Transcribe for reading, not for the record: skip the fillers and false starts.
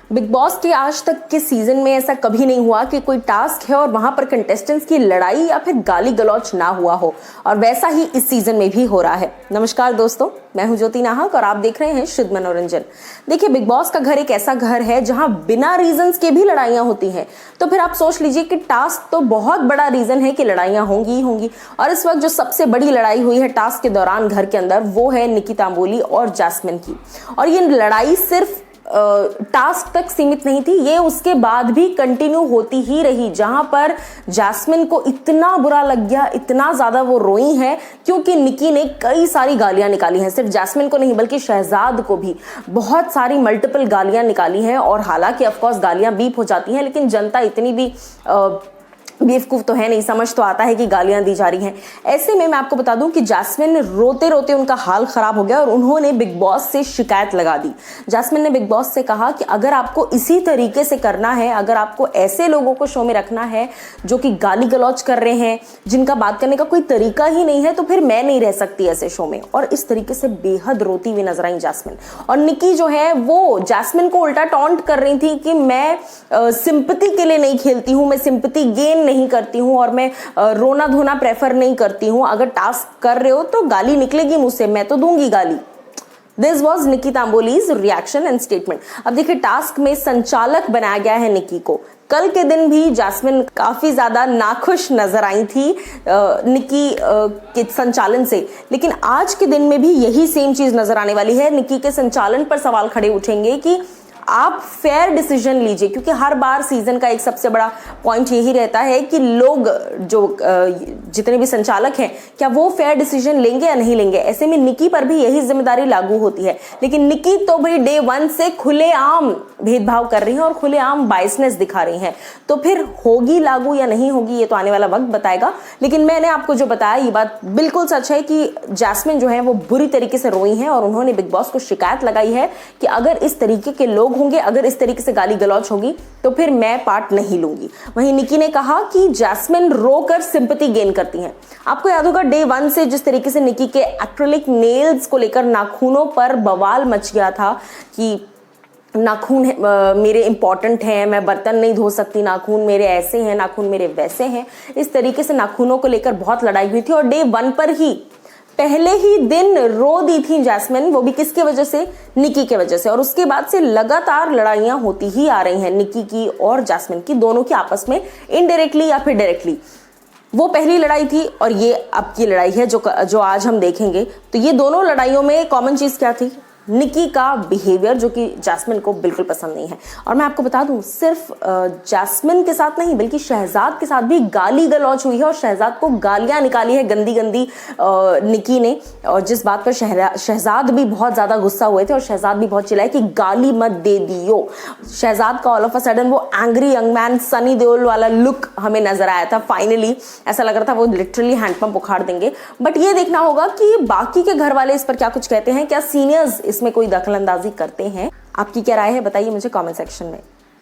Big boss के आज तक के सीजन में ऐसा कभी नहीं हुआ कि कोई टास्क है और वहां पर कंटेस्टेंट्स की लड़ाई या फिर गाली गलौच ना हुआ हो, और वैसा ही इस सीजन में भी हो रहा है। नमस्कार दोस्तों, मैं हूं ज्योति नाहक और आप देख रहे हैं शुद्ध मनोरंजन। देखिए, बिग बॉस का घर एक ऐसा घर है जहां बिना रीजंस के भी लड़ाइयां होती हैं। तो फिर आप सोच लीजिए कि टास्क तो बहुत बड़ा रीजन है कि लड़ाइयां होंगी ही होंगी। और इस वक्त जो सबसे बड़ी लड़ाई हुई है टास्क के दौरान घर के अंदर, वो है निकी तांबोली और जैस्मिन की। और ये लड़ाई सिर्फ टास्क तक सीमित नहीं थी, ये उसके बाद भी कंटिन्यू होती ही रही, जहां पर जैस्मिन को इतना बुरा लग गया, इतना ज्यादा वो रोई है क्योंकि निकी ने कई सारी गालियां निकाली हैं। सिर्फ जैस्मिन को नहीं बल्कि शहजाद को भी बहुत सारी मल्टीपल गालियां निकाली हैं। और हालांकि ऑफकोर्स गालियां बीप हो जाती हैं, लेकिन जनता इतनी भी बेवकूफ तो है नहीं, समझ तो आता है कि गालियां दी जा रही हैं। ऐसे में मैं आपको बता दूं कि जैस्मिन रोते रोते उनका हाल खराब हो गया और उन्होंने बिग बॉस से शिकायत लगा दी। जैस्मिन ने बिग बॉस से कहा कि अगर आपको इसी तरीके से करना है, अगर आपको ऐसे लोगों को शो में रखना है जो कि गाली गलौज कर रहे हैं, जिनका बात करने का कोई तरीका ही नहीं है, तो फिर मैं नहीं रह सकती ऐसे शो में। और इस तरीके से बेहद रोती हुई नजर आई जैस्मिन। और निकी जो है वो जैस्मिन को उल्टा टॉन्ट कर रही थी कि मैं सिंपैथी के लिए नहीं खेलती हूं, मैं सिंपैथी गेन नहीं करती हूं और मैं रोना धोना प्रेफर नहीं करती हूं। अगर टास्क कर रहे हो तो गाली निकलेगी मुझसे, मैं तो दूंगी गाली। This was Nikki Tamboli's reaction and statement. अब देखिए, टास्क में संचालक बनाया गया है निकी को। कल के दिन भी जैस्मिन काफी ज्यादा नाखुश नजर आई थी निकी के संचालन से, लेकिन आज के दिन में भी यही सेम चीज नजर आने वाली है। निकी के संचालन पर सवाल खड़े उठेंगे कि आप फेयर डिसीजन लीजिए, क्योंकि हर बार सीजन का एक सबसे बड़ा पॉइंट यही रहता है कि लोग जो जितने भी संचालक हैं, क्या वो फेयर डिसीजन लेंगे या नहीं लेंगे। ऐसे में निकी पर भी यही जिम्मेदारी लागू होती है। लेकिन निकी तो भाई डे 1 से खुलेआम भेदभाव कर रही हैं और खुलेआम बायसनेस दिखा रही हैं। तो फिर होगी लागू या नहीं होगी, ये तो आने वाला वक्त बताएगा। लेकिन मैंने आपको जो बताया ये बात बिल्कुल सच है कि जैस्मिन जो है वो बुरी तरीके से रोई हैं और उन्होंने बिग बॉस को शिकायत लगाई है कि अगर इस तरीके के लोग होंगे, अगर इस तरीके से गाली गलौच होगी, तो फिर मैं पार्ट नहीं लूंगी। वहीं निकी ने कहा कि जैस्मिन रोकर सिंपैथी गेन करती हैं। आपको याद होगा डे 1 से जिस तरीके से निकी के एक्रिलिक नेल्स को लेकर नाखूनों पर बवाल मच गया था कि नाखून मेरे इंपॉर्टेंट हैं, मैं बर्तन नहीं धो सकती, नाखून मेरे ऐसे हैं, नाखून मेरे वैसे हैं। इस तरीके से नाखूनों को लेकर बहुत लड़ाई हुई थी और डे 1 पर ही पहले ही दिन रो दी थी जैस्मिन, वो भी किसकी वजह से, निकी के वजह से। और उसके बाद से लगातार लड़ाइयां होती ही आ रही हैं निकी की और जैस्मिन की, दोनों की आपस में, इनडायरेक्टली या फिर डायरेक्टली। वो पहली लड़ाई थी और ये अब की लड़ाई है जो आज हम देखेंगे। तो ये दोनों लड़ाइयों में कॉमन चीज क्या थी, निकी का बिहेवियर, जो कि जैस्मिन को बिल्कुल पसंद नहीं है। और मैं आपको बता दूं, सिर्फ जैस्मिन के साथ नहीं बल्कि शहजाद के साथ भी गाली गलौच हुई है और शहजाद को गालियां निकाली है गंदी गंदी निकी ने। और जिस बात पर शहजाद भी बहुत ज्यादा गुस्सा हुए थे और शहजाद भी बहुत चिल्लाए कि गाली मत दे दियो। शहजाद का ऑल ऑफ अ सडन वो angry young man Sunny Deol वाला लुक हमें नजर आया था। फाइनली ऐसा लग रहा था वो लिटरली हैंडपंप उखाड़ देंगे। बट ये देखना होगा कि बाकी के घर वाले इस पर क्या कुछ कहते हैं, क्या सीनियर्स इसमें कोई दखलंदाजी करते हैं। आपकी क्या राय है बताइए मुझे कमेंट सेक्शन में।